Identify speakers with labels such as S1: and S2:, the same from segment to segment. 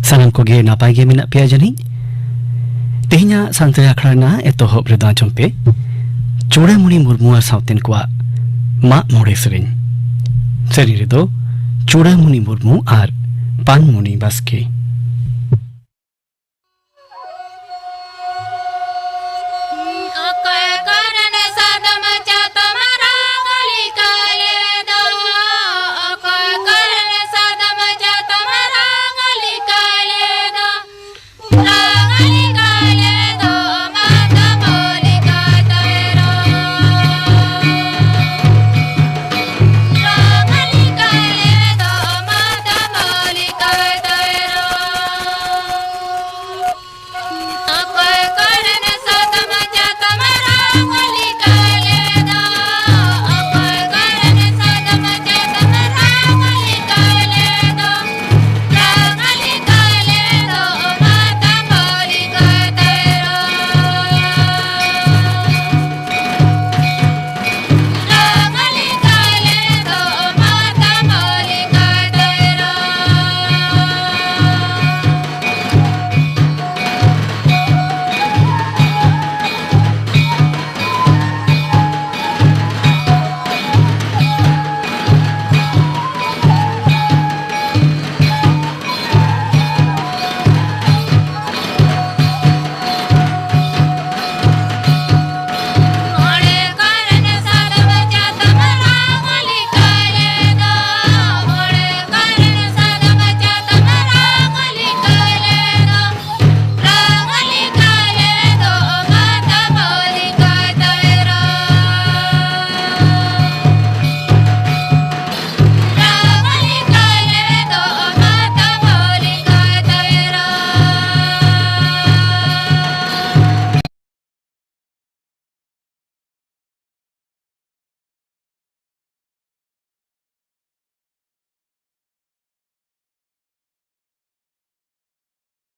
S1: सानम को गे नापाय गे मेना पेया जनी तेहिना सांतरे आखड़ाना एतोहब रेदा चम्पे चूड़ामुणी मुर्मू और साउतेन को मा मोड़े सेरी रेदो चूड़ामुणी मुर्मू और पानमुणी बास्के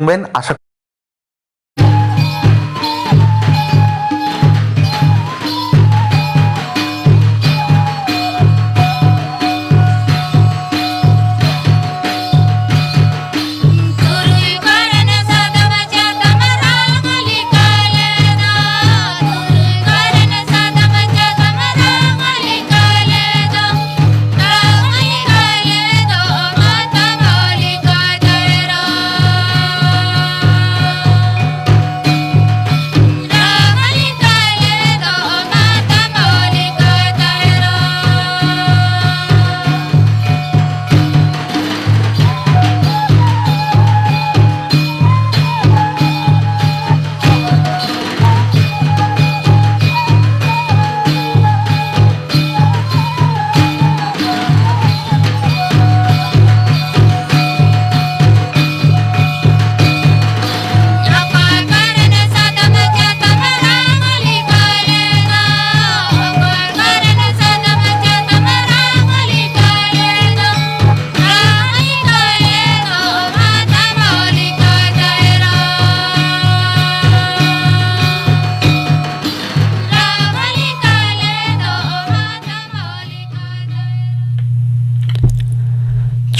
S2: आशा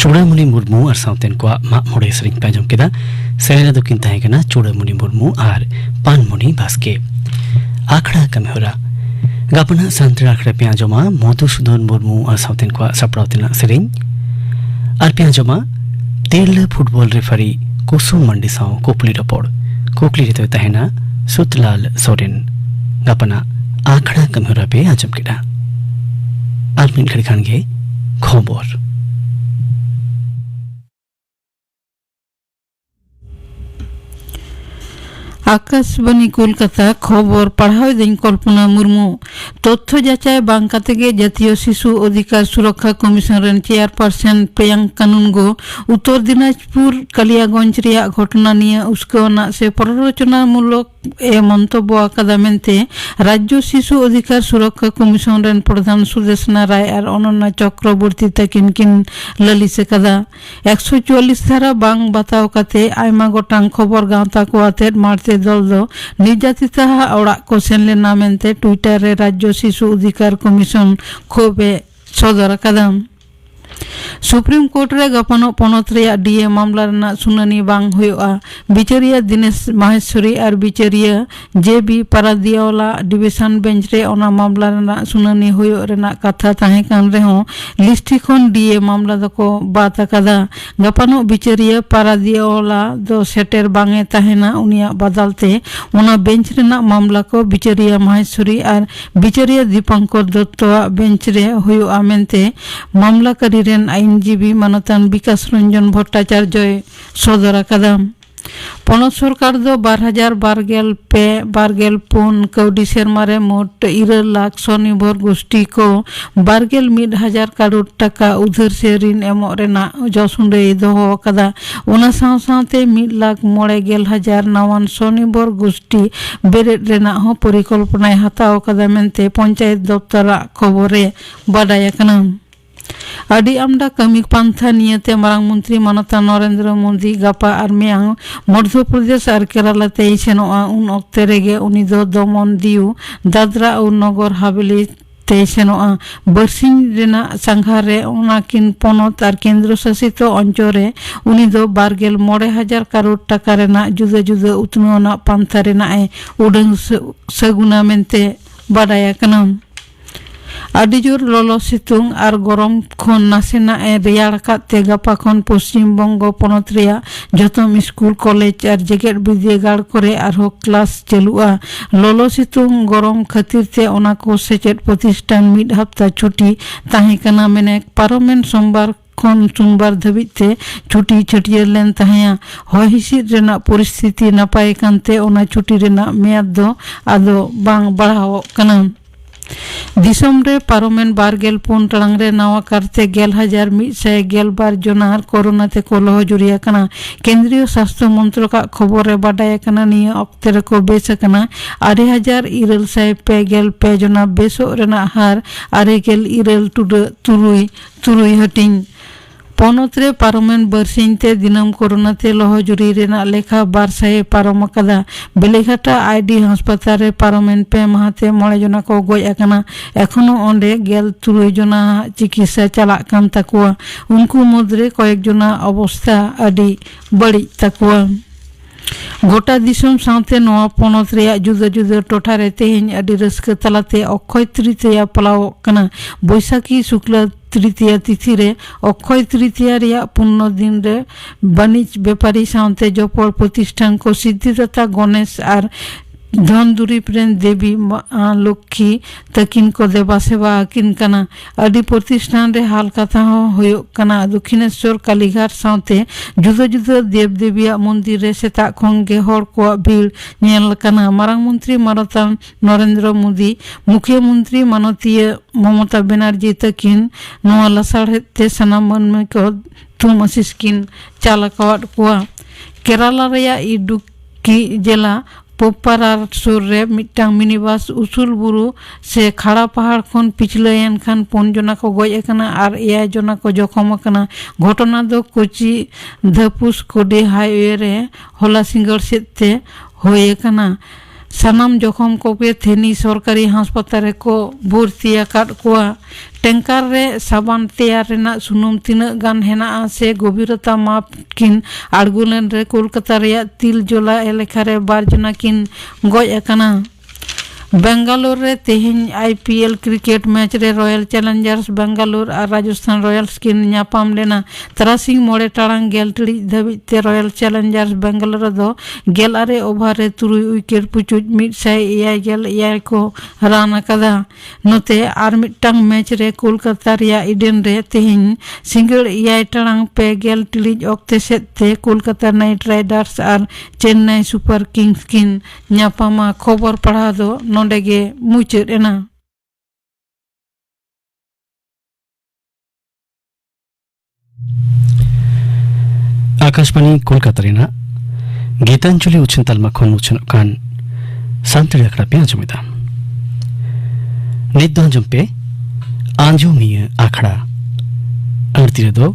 S1: चूड़ामुणी मुर्मू और साउतेन को मा मोड़े सरिंग पेजम केदा सेरेना दुकिन ताहेगना चूड़ामुणी मुर्मू और पानमुणी बास्के आखड़ा कमेहोरा गापना सांतरे आखड़े पेजमा मधुसूदन मुर्मू और साउतेन को सपड़ावतेना सरिंग और पेजमा तेल फुटबॉल रेफरी कुसुम मंडी साव कोपली रपोड़ कोकली रेतो ताहेना सुतलाल सोरेन गापना आखड़ा कमेहोरा पे आजम केदा आलमिन खड़खान गे खबर
S3: आकाशवाणी कोलकाता खबर पढ़ाओ दिन कल्पना मुर्मू तथ्य जाचाई बांग काते जातीय शिशु अधिकार सुरक्षा कमिशन रेन चेयरपर्सन प्रियंका कानूनगो उत्तर दिनाजपुर कालियागंज रिया घटना निये उस्काना से प्ररोचनामूलक ए मंतब्य आकादा मेनते राज्य शिशु अधिकार सुरक्षा कमिशन रेन प्रधान सुदेशना राय और अनन्या चक्रवर्ती तकिन किन ललिस आकादा 144 धारा बांग बाताव काते आयमा गोटांग खबर गावता को आते मारते दल दो निर्यातिता ओड़ा को सेन लेना मेनते ट्विटर रे राज्य शिशु अधिकार कमिशन खोबे सदर आकादा सुप्रीम कोर्ट रे गपनो पोनत रेया डीए मामला रेना सुनानी बांग हुआ बिचारिया दिनेश माहेश्वरी और बिचारिया जेबी पारादियावाला डिविशन बेंच रे ओना मामला रेना सुनानी हुयो रेना कथा ताहे कान रे हो लिस्टी खन डीए मामला दको बात अकादा गपनो बिचारिया पारादियावाला दो सेटर बांगे ताहेना उनिया बदलते ओना बेंच रेना मामला को बिचारिया माहेश्वरी और बिचारिया दीपंकर दत्तवा बेंच रे हुयो मेनते मामलाकारी रेन आईनजीबी मानतान विकास रंजन भट्टाचार्य सदर अकादा पनत सरकार दो 2024 कौडी सेरमारे मोट 4 लाख स्वनिर्भर गोष्ठी को 21,000 करोड़ टाका उधार से ऋण एमो रेना जसुंडे दोहो अकादा ओना साथे 1,09,000 नवान स्वनिर्भर गोष्ठी बेरेद रेना हो परिकल्पना हताव अकादा मेनते पंचायत दफ्तर खबरे बाडाय अकाना आदि आमदा कमी पंथा नियते मारांग मंत्री मानता नरेंद्र मोदी गपा और मेयांग मध्य प्रदेश और केरला ते सेनोआ उन अक्ते रेगे उनी दो दमन दिउ दादरा और नगर हवेली ते सेनोआ बरसिंग रेना संघारे उनाकिन पनत और केंद्र शासित अंचले उनी दो 29,000 करोड़ टाका रेना जुदा जुदा उतनोना पंथा रेना उडंग सगुना मेनते बाडाय कना आदिजोर ललो सितुंग और गरम खन नासेना रेयाड़ काते गपा खन पश्चिम बंगो पनत रेया जतम स्कूल कॉलेज और जेगेट विद्यागार करे आरो क्लास चलुआ ललो सितुंग गरम खातिर ते ओना को सेचेट प्रतिष्ठान मिड हफ्ता छुट्टी ताहे कना मेने पार्लामेंट सोमवार खन सोमवार धबिते छुट्टी छटियर लेन ताहेया हय हिसिद रेना परिस्थिति नापाय कानते ओना छुट्टी रेना मेयाद दो आदो बांग बढ़ाव कना दिसम रे पार्लामेंट 12 टांग रे नवा करते 11,112 जनार कोरोना ते को लह जुरिया कना केंद्रीय स्वास्थ्य मंत्रक खबर रे बाडाय कना निया अक्ते रे को बेस कना 8,455 जना बेसो रेना हार 8,4 हटिंग पनतरे पार्लामेंट बरसिंते दिनम कोरोना ते लहजुरी रेना लेखा बारसाए पारम अकादा बेलेघाटा आईडी हासपाताल रे पार्लामेंट पे माहते 9 जना को गय अकाना एखोनो ओंडे 13 जना चिकित्सा चला कान ताकुआ उनको मध्य कयेक जना अवस्था आदि बड़ी ताकुआ गोटा दिसम साथे नवा पनत रेया जुदा जुदा टोठा रे तेहेन आदि रस्क तलाते अक्षय तृतीया पलाव कना बैसाखी शुक्ल तृतीया तिथि रे अक्षय तृतीया रेया पुण्य दिन रे वाणिज्य व्यापारी साथे जपड़ प्रतिष्ठान को सिद्धिदाता गणेश और धन दुरीप रेन देवी लक्ष्मी तकिन को देवा सेवा किन कना आदि प्रतिष्ठान रे हाल कथा होयो कना दक्षिणेश्वर कालीघाट साथे जुदा जुदा देव देविया मंदिर रे सेता खंगे हर को भीड़ नेल कना मारांग मंत्री मानता नरेंद्र मोदी मुख्यमंत्री मानतीय ममता बनर्जी तकिन नवा लसाड़ते सनाम मन को थुम आशीष चालकवाट को केरला रेया इडुक्की जिला पोपारार सुर रे मिट्टांग मिनीबास उसूल बुरु से खड़ा पहाड़ खन पिछलेन खान 5 जना को गय अकना और 6 जना को जखम अकना घटना दो कोची धपुस कोडे हाईवे रे होला सिंगड़ सेते होय अकना सानाम जखम को पे थेनी सरकारी हासपाताल को भर्ती आकाद कोआ टैंकर रे साबान तैयार रेना सुनुम तीना गान हेना से गभीरता माप किन आड़गुलेन रे कोलकाता रे तिल जोला एलेखा रे 2 जना किन गय अकना बेंगालुर रे तेहेन आईपीएल क्रिकेट मैच रे रॉयल चैलेंजर्स बेंगालुर और राजस्थान रॉयल्स किन न्यापाम लेना तरासिंग मोड़े टाड़ांग गेल टिड़ी धबिते रॉयल चैलेंजर्स बेंगालुर दो 11 ओभार रे 3 विकेट पुचुज 189 को हरान अकादा नोते आर मिट्टांग मैच रे कोलकाता रिया इडेन रे तेहेन सिंगड़ 9 टाड़ांग पे गेल टिड़ी अक्ते सेते कोलकाता नाइट राइडर्स और चेन्नई सुपर किंग्स किन न्यापामा खबर पढ़ा दो नोडेगे मुचेद एना
S1: आकाशवाणी कोलकाता रेना गीतांजलि उछन तलमा खन उछन कान सांतरे अखड़ा पे आजमिदा निद्दा जंपे आंजो मिय आखड़ा अर्तिरे दो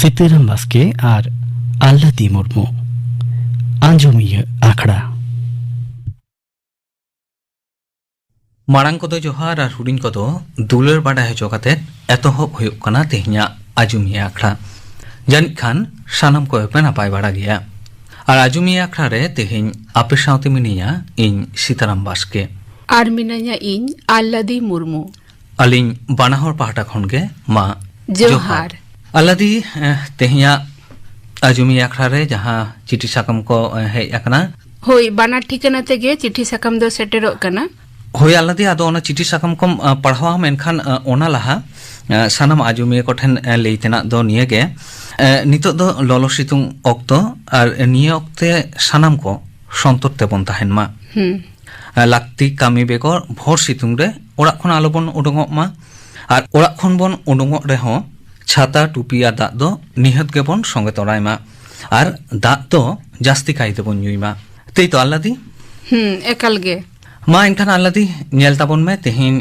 S1: सीताराम बास्के और आल्लादी मुर्मू आंजो मिय आखड़ा
S4: मारांग को जोहार और हुडिंग को दुलर बाडा हेचो काते एतोहब हुयुग कना तेहन्या आजुमिया आखड़ा जानिक खान सानाम को पे नापाय बाड़ा गया और आजुमिया आखड़ा रे तेहिं आपे साउते मिनिया इन सीताराम बास्के
S5: आर मिनाया इन आल्लादी मुर्मू
S4: अलिंग बानाहर पाहटा खन के मा
S5: जोहार
S4: अल्लादी तेहिया आजुमिया आखड़ा रे जहां चिठी साकम को हेज अकना
S5: होय बाना ठिकाना तेगे चिठी साकाम दो सेटेरोग कना
S4: होय अल्लादी आदो ओना चिठी साकम को पढ़ावा मेनखान ओना लहा सानाम आजुमिया को ठेन लेइतेना दो नियगे नितो दो ललो सितुंग ऑक्तो और निये ऑक्ते सानाम को संतोर तेबन ताहेन मा लाक्ति कामी बेगर भोर सितुंग रे ओड़ा खन आलोबन उडुंगक मा और ओड़ा खन बन उडुंगक रे हो छाता टुपी आ दाग दो निहत गेबन संगे तोराय मा और दाग दो जास्ती काइते बन युई मा तेई तो अल्लादी
S5: एकाल गे
S4: मा इनखान अल्लादी नेल ताबन में तेहिन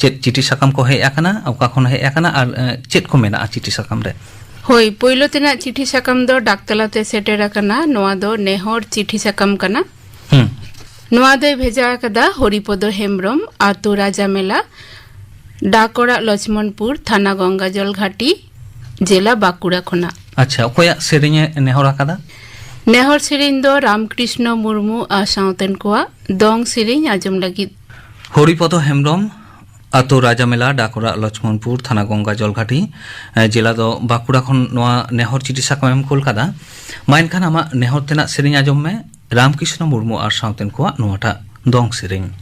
S4: चेत चिठी साकाम को हेज आकना अका खन हेज आकना और चेत को मेना चिठी साकाम रे
S5: होय पोइलो तेना चिठी साकाम दो डाकतलाते सेटेरा कना नोआ दो नेहर चिठी साकाम कना नोआ दो भेजा कदा हरिपद हेम्ब्रम आतो राजा मेला डाकोड़ा लक्ष्मणपुर थाना गंगाजल घाटी जिला बाकुड़ा खना
S4: अच्छा ओया सेरेnye नेहर आकादा
S5: नेहर सेरेन दो रामकृष्ण मुर्मू आ साउतेन कोआ दोंग सेरेन आजम लगी
S4: हरिपद हेम्ब्रम आतो राजा मेला डाकोरा लक्ष्मणपुर थाना गंगा जलघाटी जिला दो बाकुड़ा खन नोआ नेहर चिठी साकाम एम कोलकाता माइन खान आमा नेहर तेना सेरेन आजम में रामकृष्ण मुर्मू और साउतेन कोआ नोआटा दोंग सेरेन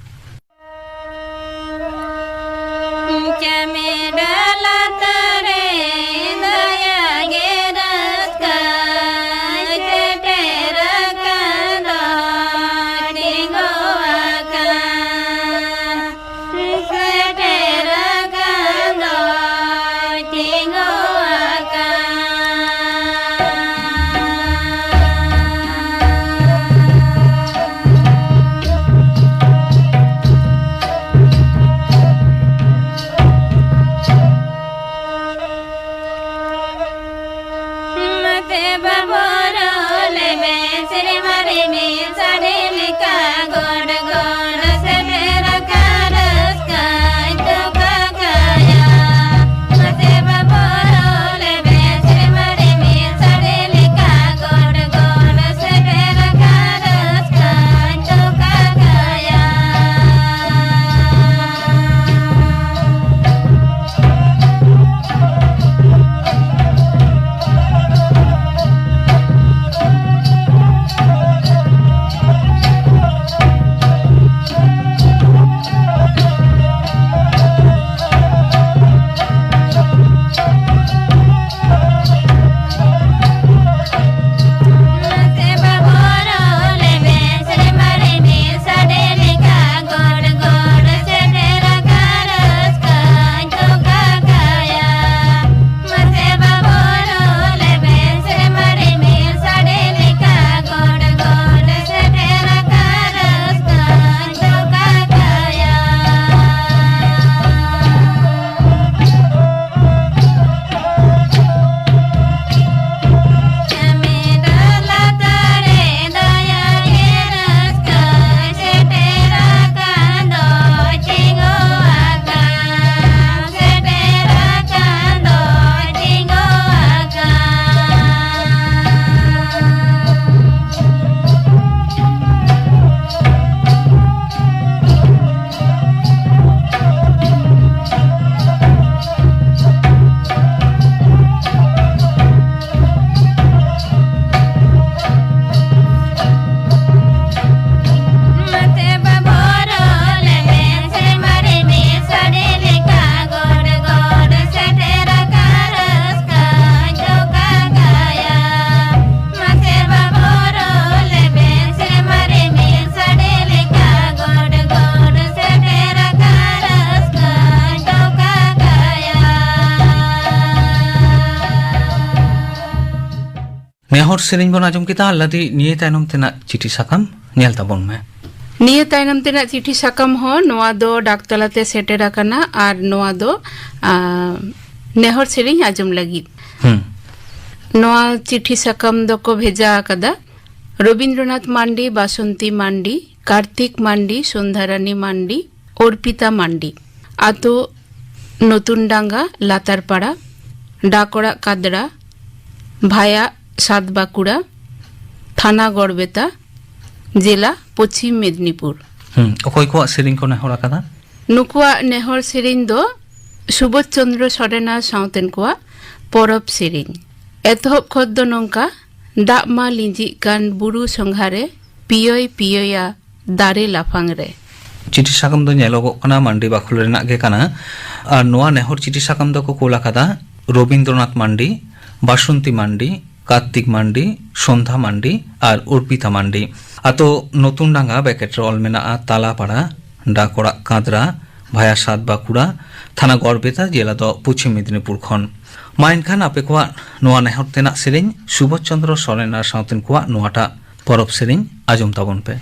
S4: नेहर सेरेन बन आजम किता अल्लादी निये तायनम तेना चिठी साकाम नेल ताबन में
S5: निये तायनम तेना चिठी साकाम हो नोआ दो डाकतलाते सेटेरा कना आर नोआ दो नेहर सेरेन आजम लगी नोआ चिठी साकाम दो को भेजा कदा रवींद्रनाथ मांडी बासंती मांडी कार्तिक मांडी सुंदरानी मांडी अर्पिता मांडी आतो नतुन डांगा लातारपाड़ा डाकोड़ा कादड़ा भाया सात बाकुड़ा थाना गड़बेता जिला पश्चिम मेदिनीपुर
S4: अकय को सेरिंग को नेहर आकादा
S5: नुकुआ नेहर सेरिंग दो सुबोध चंद्र सोरेना साउतेन कुआ परब सेरिंग एतहब खद दो नंका दामा लिंजी कान बुरु संघारे पियोय पियोया दारे लाफांग रे
S4: चिठी साकाम दो नेलोगो कना मंडी बाखुल रेना गे कना आर नोआ नेहर चिठी साकाम दो को कोल आकादा रवींद्रनाथ मांडी बासंती मांडी कार्तिक मांडी सन्ध्या मांडी और अर्पिता मांडी आतो नतुन डांगा बेकेटर अल मेना तालापाड़ा डाकोड़ा कादरा भाया सात बाकुड़ा थाना गड़बेता जिला दो पश्चिम मेदिनीपुर खन मा एनखान आपे को नोआ नेहर तेना सेरें सुबोध चंद्र सोरेन आर साउतेन को नोआटा परब सेरें आजम ताबन पे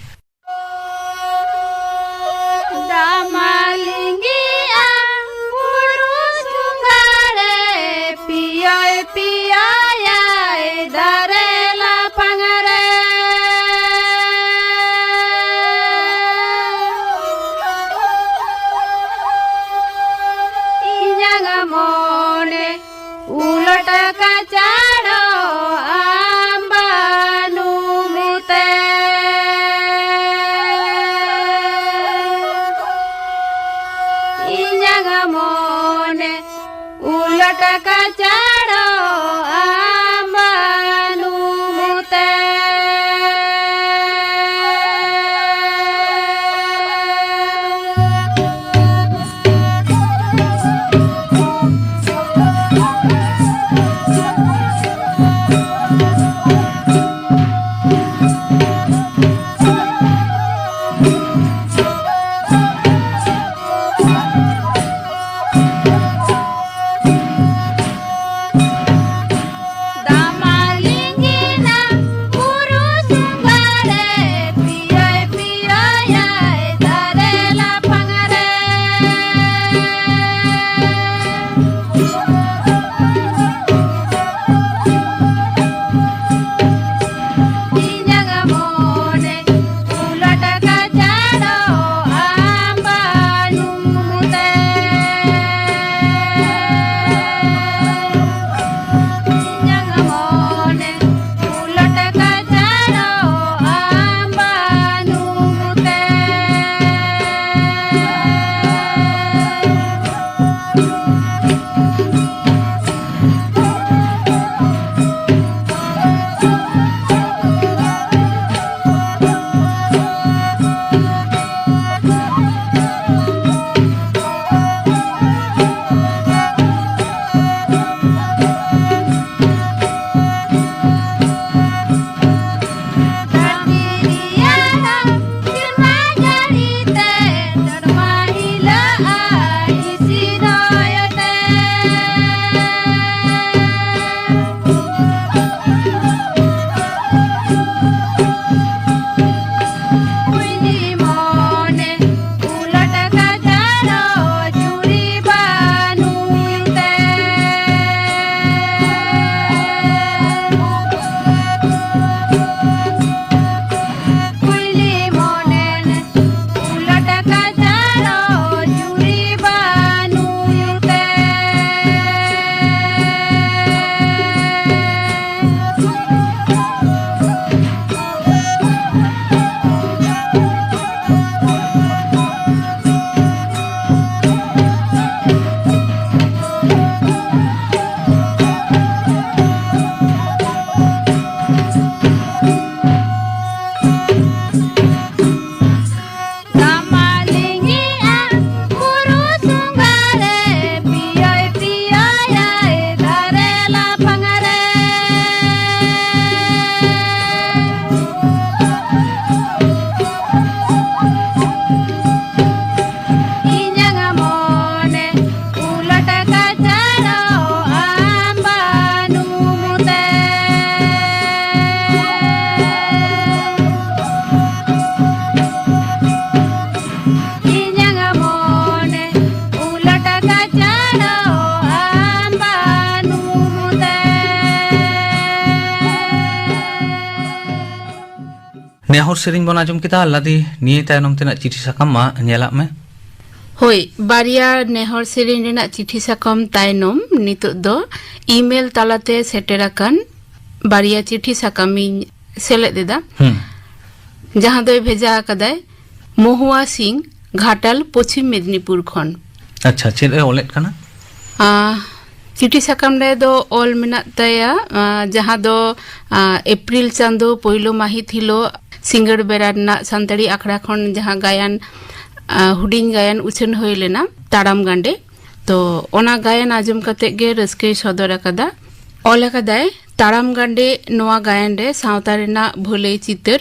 S4: नेहर सेरिंग बन आजम किता अल्लादी निये तायनम तेना चिठी साकाम मा नेलाक में
S5: ᱦᱳᱭ ᱵᱟᱨᱭᱟ ᱱᱮᱦᱚᱨ ᱥᱮᱨᱮᱧ ᱨᱮᱱᱟᱜ ᱪᱤᱴᱷᱤ ᱥᱟᱠᱟᱢ ᱛᱟᱭᱱᱚᱢ ᱱᱤᱛᱚᱜ ᱫᱚ ᱤᱢᱮᱞ ᱛᱟᱞᱟᱛᱮ ᱥᱮᱴᱮᱨ ᱟᱠᱟᱱ ᱵᱟᱨᱭᱟ ᱪᱤᱴᱷᱤ ᱥᱟᱠᱟᱢᱤᱧ ᱥᱮᱞᱮᱫ ᱮᱫᱟ ᱡᱟᱦᱟᱸ ᱫᱚᱭ ᱵᱷᱮᱡᱟ ᱟᱠᱟᱫᱟᱭ মহুয়া সিং ঘাটাল পশ্চিম মেদিনীপুর ᱠᱷᱚᱱ।
S4: ᱟᱪᱪᱷᱟ ᱪᱮᱫ ᱮ ᱚᱞᱮᱫ ᱠᱟᱱᱟ?
S5: चिठी साकाम ᱨᱮᱫᱚ ᱚᱞ ᱢᱮᱱᱟᱜ ᱛᱟᱭᱟ ᱡᱟᱦᱟᱸ ᱫᱚ एप्रिल चांदो पहलो माहित हिलो सिंगड़ बेरा रᱮᱱᱟᱜ सानताड़ी आखड़ा खन जहां गायन हुडिंग गायन उछन होय लेना ताड़ाम गांडे तो ओना गायन आजम कते गे रस्के सदर अकदा ऑल अकदाय ताड़ाम गांडे नोआ गायन रे सावता रेना भोले चितर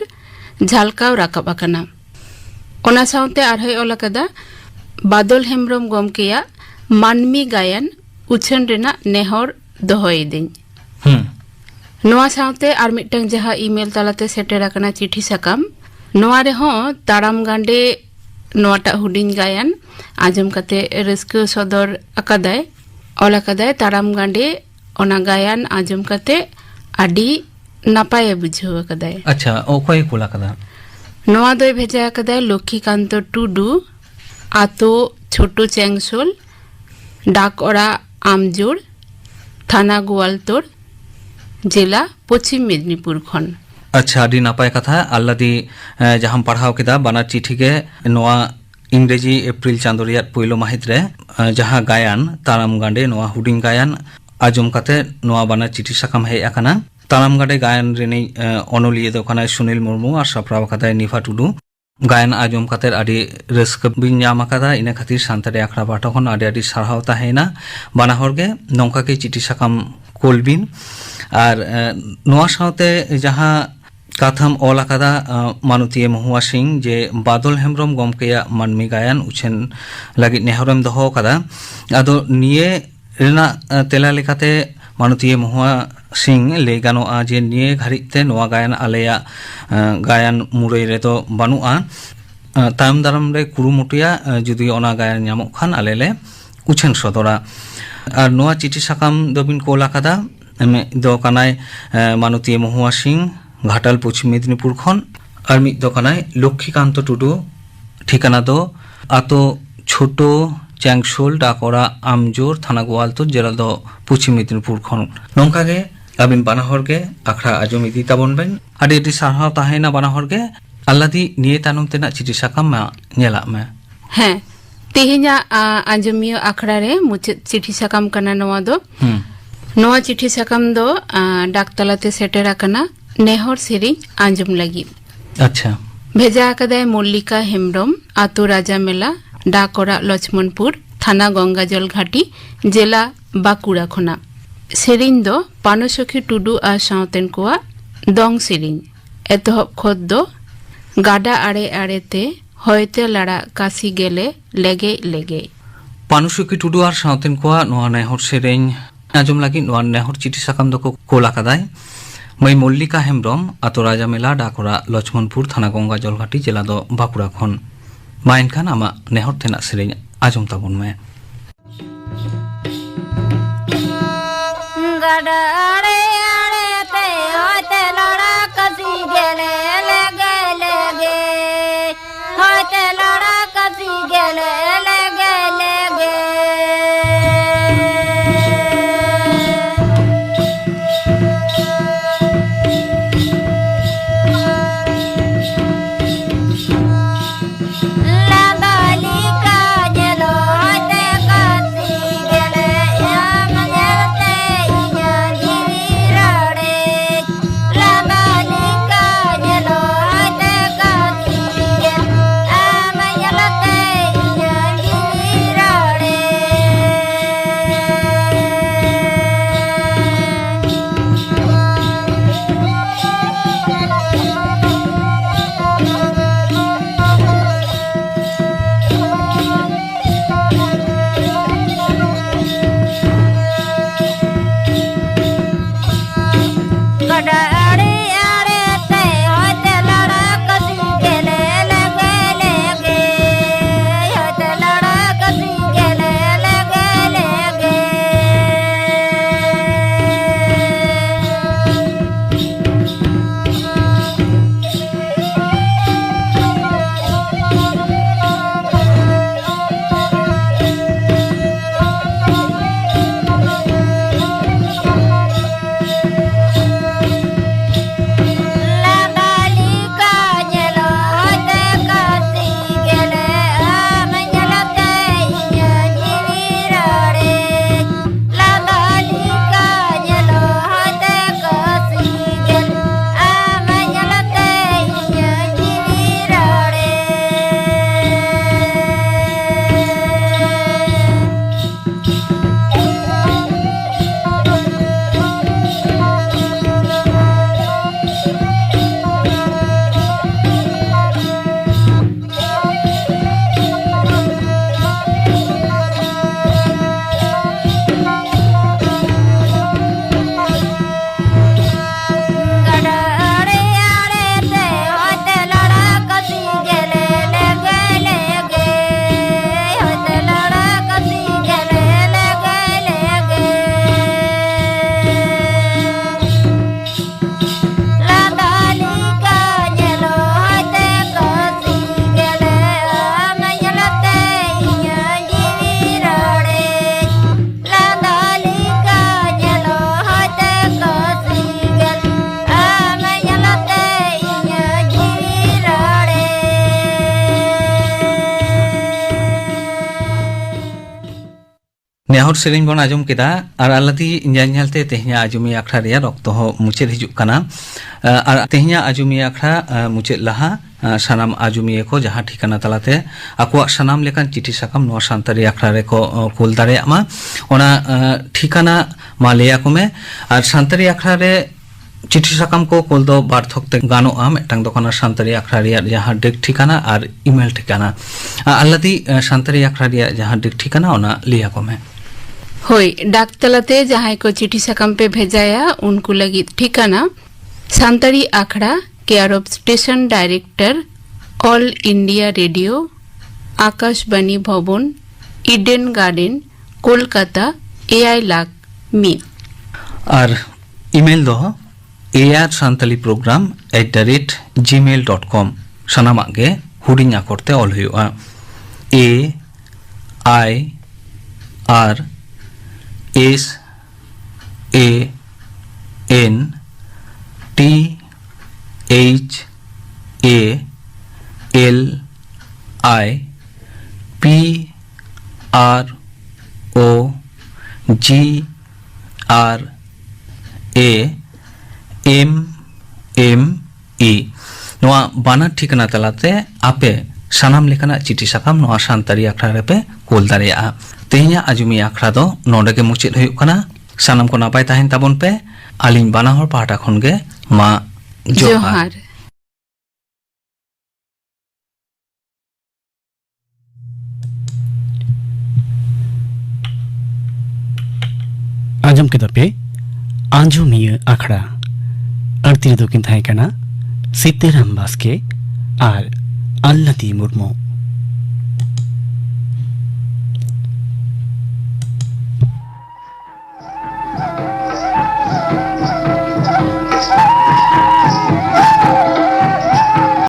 S5: झालकाव राकब अकना ओना सावते आरहय ऑल अकदा बादल हेमब्रम गमकेया मानमी गायन उछन रेना नेहर दोहय दिन नोआ सावते आर मिटंग जहां ईमेल तालाते सेटेर अकना चिठी साकाम नोआ रे हो ताड़ाम गांडे नोआटा हुडिंग गायन आजम कते रस्के सदर अकदाय ऑल अकदाय ताड़ाम गांडे ओना गायन आजम कते आडी नापाय बुझाव अकदाय।
S4: अच्छा ओकोय कुला कदा
S5: नोआ दोय भेजा अकदाय लक्ष्मीकांत टुडू आतो छोटो चैंगसोल डाक ओरा आमजोड़ थाना गोवालतोड़ जिला पश्चिम मेदिनीपुर खन।
S4: अच्छा आदि नापाय कथा आल्लादी जहां पढ़ाव केदा बाना चिठी के नोआ इंग्रेजी एप्रिल चांदो रियात पहलो माहित रे जहां गायन ताराम गांडे नोआ हुडिंग गायन आजम कते नोआ बाना चिठी साकाम हे अकना ताराम गांडे गायन रेनी अनलिये दो कना सुनील मुर्मू और सप्राव कथा निफा टुडू गायन आजम कते आदि रस्क बिन नाम कदा इना खातिर सानताड़ी आखड़ा बाटा खन आदि आदि सारहाव ताहेना बाना हरगे नोंका के चिठी साकाम कोलबिन और नोआ सावते जहां काथम ऑल अकादा मानुतिये महुआ सिंह जे बादल हेमब्रम गमकेया मानमी गायन उछेन लगी नेहरम दहो कदा आदो निये रेना तेला लेकाते मानुतिये महुआ सिंह ले गानोआ जे निये घारिते नोआ गायन आलेया गायन मुरई रे तो बानुआ तायम दाराम रे कुरुमुटिया जुदी ओना गायन ᱧᱟᱢᱚᱜ खान आलेले उछेन सदरा और नोआ चिठी साकाम दबिन कोला कदा दो कानाय मानुतिये महुआ सिंह घाटाल पश्चिम मेदिनीपुर खन और मिद दो कानाय लक्ष्मीकांत टुडू ठिकाना दो आतो छोटो चैंगसोल डाकोरा आमजोर थाना गोवालतोर जिला दो पश्चिम मेदिनीपुर खन नोंका गे आबिन बाना हरगे आखड़ा आजम इदी ताबन बेन आदि आदि सारहाव ताहेना बाना हरगे आल्लादी निये तानुम तेना चिठी साकाम मा नेला में
S5: हैं तेहिना आजमियो आखड़ा रे मुचेद चिठी साकाम कना नोआ दो नोआ चिठी साकाम दो डाकतलाते सेटेर अकना नेहर सेरिंग आंजम लगी।
S4: अच्छा
S5: भेजा अकदाय मल्लिका हेमब्रम आतो राजा मेला डाकोरा लक्ष्मणपुर थाना गंगाजल घाटी जिला बाकुड़ा खना सेरिंग दो पानसखी टुडू आ सावतेन कोआ दंग सेरिंग एतहब खोद दो गाडा आड़े आड़े ते होयते लड़ा कासी गेले लेगे लेगे
S4: पानुसखी टुडू और सावतेन कोआ नोआ नेहर सेरिंग आजम लगी नोआ नेहर चिठी साकाम दो कोला कदाय मई मल्लिका हेमब्रम आतो राजा मेला डाकोरा लक्ष्मणपुर थाना गंगाजल घाटी जिला दो बाकुड़ा खन माइन खान आमा नेहर तेना सेरिंग आजम ताबन में
S6: गाडा आड़े आड़े ते होते लड़ा कसी गेले लगे लगे होते लड़ा कसी गेले लगे लगे
S4: नेहर सेरेñ बन आजम केदा और आलादी इंजालते तेहना आजुमी आखड़ा रे रक्त हो मुचे हिजुक कना और तेहना आजुमी आखड़ा मुचे लहा सानाम आजुमिये को जहाँ ठिकाना तलाते आकुआ सानाम लेकान चिठी साकाम नोआ सान्तारी आखड़ा रे को कुल दाड़ेयामा ओना ठिकाना मा लेया को में और सान्तारी आखड़ा रे चिठी साकाम को कुल दो बारथकते गानोआ मिदटांग दो कना सान्तारी आखड़ा रे जहाँ डेक ठिकाना और इमेल ठिकाना आलादी सान्तारी आखड़ा रे जहाँ डेक ठिकाना ओना लिया को में
S5: होय डाक तलाते जहाँ को चिठी साकाम पे भेजाया उनको लगी ठिकाना सान्तारी आखड़ा care of station director All India Radio Akashvani Bhavan Eden Garden Kolkata AI लाख मी
S4: और ईमेल दो arsantalprogram@gmail.com सनामाग गे हुडिंग आकरते ऑल हुआ ASANTaliprogram@gmail.com नोआ बाना ठिकाना तलाते आपे सानाम लेकाना चिठी साकाम नोआ सान्तारी आखड़ा रे पे कोल दाड़ेया तेहना आजुमी आखड़ा दो नोडे के मुचित हुयुक कना सानाम को नापाय ताहेन ताबन पे आलिन बाना हर पाहटा खन गे मा जोहार
S1: आजम के दपे आंजुमिय आखड़ा अर्ती दुकिन थाई कना सीतेराम बास्के और अल्लाती मुर्मू